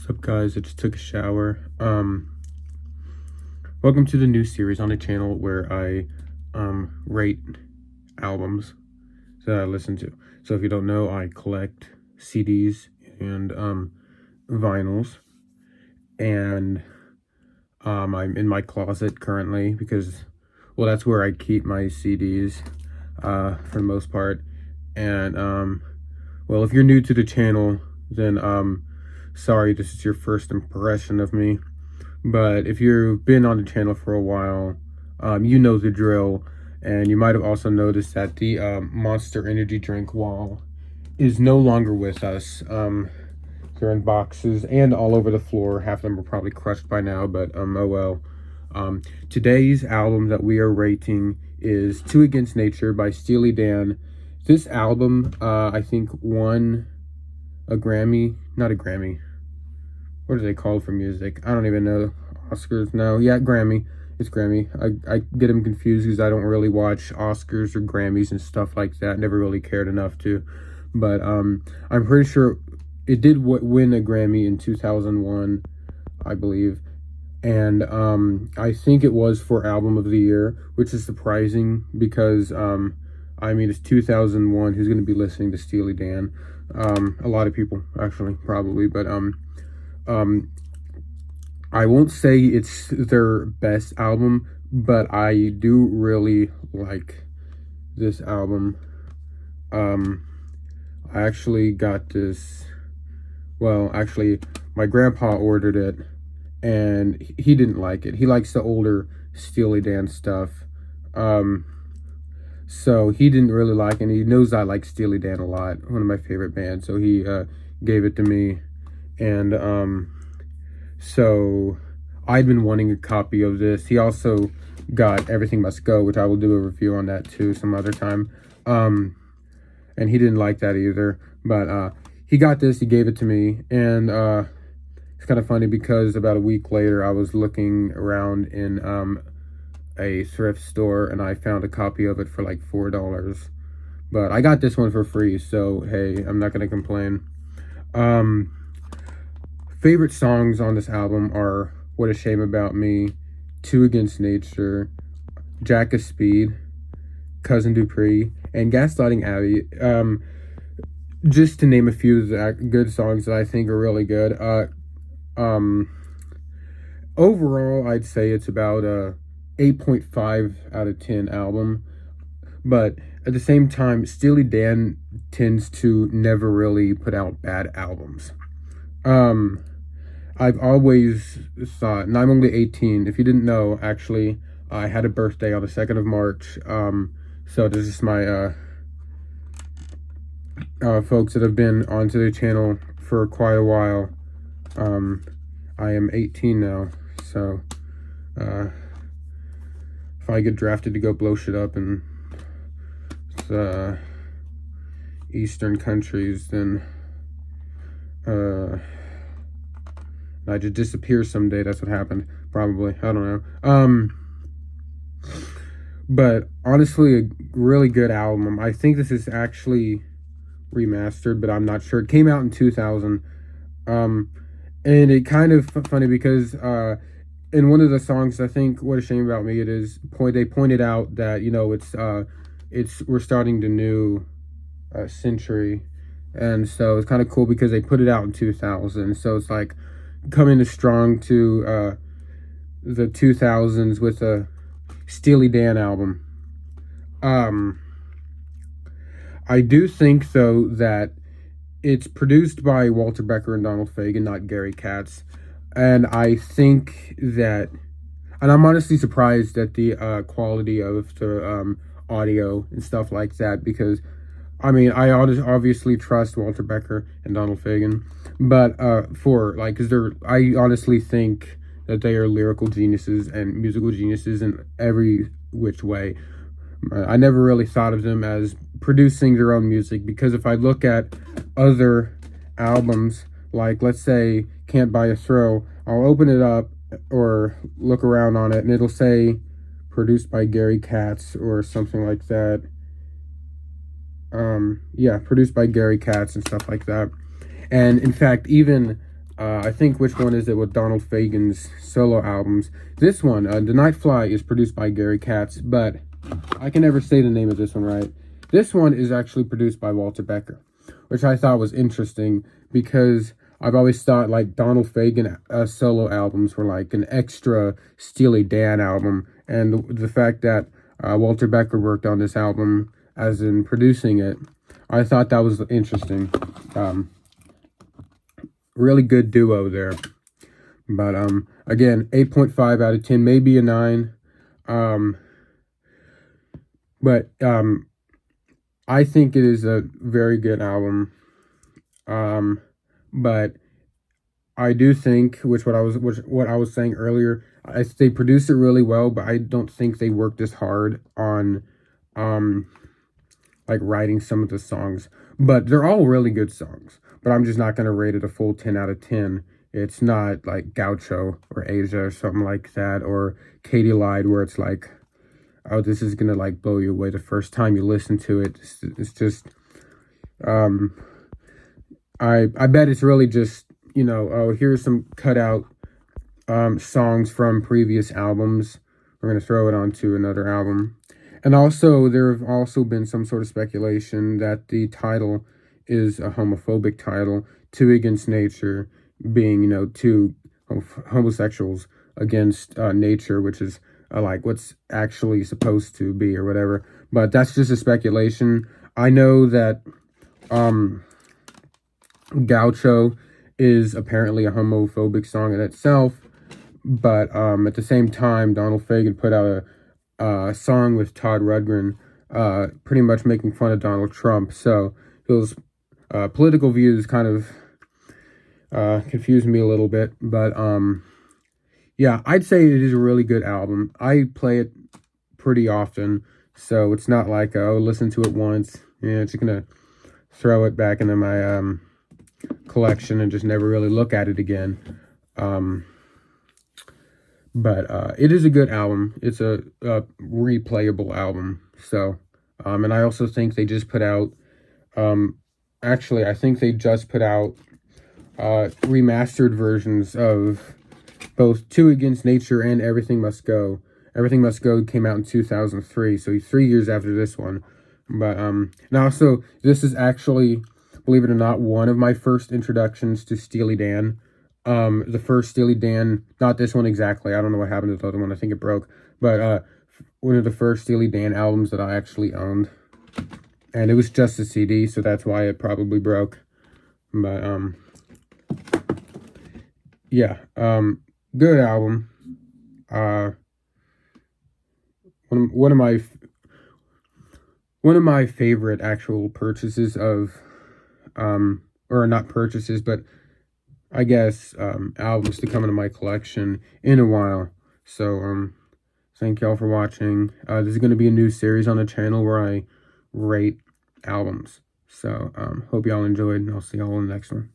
What's up, guys? I just took a shower. Welcome to the new series on the channel where I rate albums that I listen to. So if you don't know, I collect CDs and vinyls, and I'm in my closet currently because, well, that's where I keep my CDs for the most part. And well, if you're new to the channel, then sorry, this is your first impression of me. But if you've been on the channel for a while, you know the drill. And you might have also noticed that the Monster Energy drink wall is no longer with us. They're in boxes and all over the floor. Half of them are probably crushed by now, but oh well. Today's album that we are rating is Two Against Nature by Steely Dan. This album, I think, won a Grammy. Not a Grammy. What are they called for music? I don't even know. Oscars? No. Yeah, Grammy. It's Grammy. I get them confused because I don't really watch Oscars or Grammys and stuff like that. Never really cared enough to. But I'm pretty sure it did win a Grammy in 2001, I believe. And I think it was for Album of the Year, which is surprising because, I mean, it's 2001. Who's going to be listening to Steely Dan? A lot of people, actually, probably. But I won't say it's their best album, but I do really like this album. I actually got this, well, actually, my grandpa ordered it, and he didn't like it. He likes the older Steely Dan stuff. So he didn't really like it, and he knows I like Steely Dan a lot, one of my favorite bands, so he gave it to me. And so I'd been wanting a copy of this. He also got Everything Must Go, which I will do a review on that too some other time. And he didn't like that either. But he got this, he gave it to me, and it's kind of funny because about a week later I was looking around in a thrift store and I found a copy of it for like $4. But I got this one for free, so hey, I'm not gonna complain. Favorite songs on this album are What a Shame About Me, Two Against Nature, Jack of Speed, Cousin Dupree, and Gaslighting Abby. Just to name a few of the good songs that I think are really good. Overall, I'd say it's about a 8.5 out of 10 album. But at the same time, Steely Dan tends to never really put out bad albums. I've always thought, and I'm only 18. If you didn't know, actually, I had a birthday on the 2nd of March. So this is my folks that have been onto the channel for quite a while. I am 18 now, so if I get drafted to go blow shit up in Eastern countries, then I just disappear someday. That's what happened. Probably. I don't know. But honestly, a really good album. I think this is actually remastered, but I'm not sure. It came out in 2000. And it kind of funny because in one of the songs, I think What a Shame About Me, they pointed out that, you know, we're starting the new century. And so it's kind of cool because they put it out in 2000. So it's like coming strong to the 2000s with a Steely Dan album. I do think, though, that it's produced by Walter Becker and Donald Fagen, not Gary Katz. And I think that, and I'm honestly surprised at the quality of the audio and stuff like that, because I mean, I obviously trust Walter Becker and Donald Fagen, but I honestly think that they are lyrical geniuses and musical geniuses in every which way. I never really thought of them as producing their own music, because if I look at other albums, like let's say Can't Buy a Thrill, I'll open it up or look around on it and it'll say produced by Gary Katz or something like that. Yeah, produced by Gary Katz and stuff like that. And in fact, even I think which one is it with Donald Fagen's solo albums. This one, The Night Fly, is produced by Gary Katz, but I can never say the name of this one right. This one is actually produced by Walter Becker, which I thought was interesting because I've always thought like Donald Fagen solo albums were like an extra Steely Dan album, and the fact that Walter Becker worked on this album as in producing it, I thought that was interesting. Really good duo there. But again, 8.5 out of 10, maybe a 9. But I think it is a very good album. But I do think, what I was saying earlier, they produced it really well, but I don't think they worked as hard on like writing some of the songs. But they're all really good songs. But I'm just not going to rate it a full 10 out of 10. It's not like Gaucho or Asia or something like that, or Katie Lied, where it's like, oh, this is going to like blow you away the first time you listen to it. It's just, I bet it's really just, oh, here's some cutout songs from previous albums. We're going to throw it onto another album. And also, there have also been some sort of speculation that the title is a homophobic title, Two Against Nature, being, two homosexuals against nature, which is like what's actually supposed to be or whatever. But that's just a speculation. I know that Gaucho is apparently a homophobic song in itself, but at the same time, Donald Fagen put out a song with Todd Rundgren, pretty much making fun of Donald Trump. So those political views kind of confused me a little bit, but yeah, I'd say it is a really good album. I play it pretty often, so it's not like, oh, listen to it once, it's just gonna throw it back into my collection and just never really look at it again. But it is a good album. It's a replayable album. So, and I also think they just put out, actually, I think they just put out remastered versions of both Two Against Nature and Everything Must Go. Everything Must Go came out in 2003, so 3 years after this one. But, and also, this is actually, believe it or not, one of my first introductions to Steely Dan. The first Steely Dan, not this one exactly, I don't know what happened to the other one, I think it broke, but one of the first Steely Dan albums that I actually owned. And it was just a CD, so that's why it probably broke. But, yeah, good album. One of my favorite actual purchases of, or not purchases, but I guess, albums to come into my collection in a while. So, thank y'all for watching. This is going to be a new series on the channel where I rate albums. So, hope y'all enjoyed, and I'll see y'all in the next one.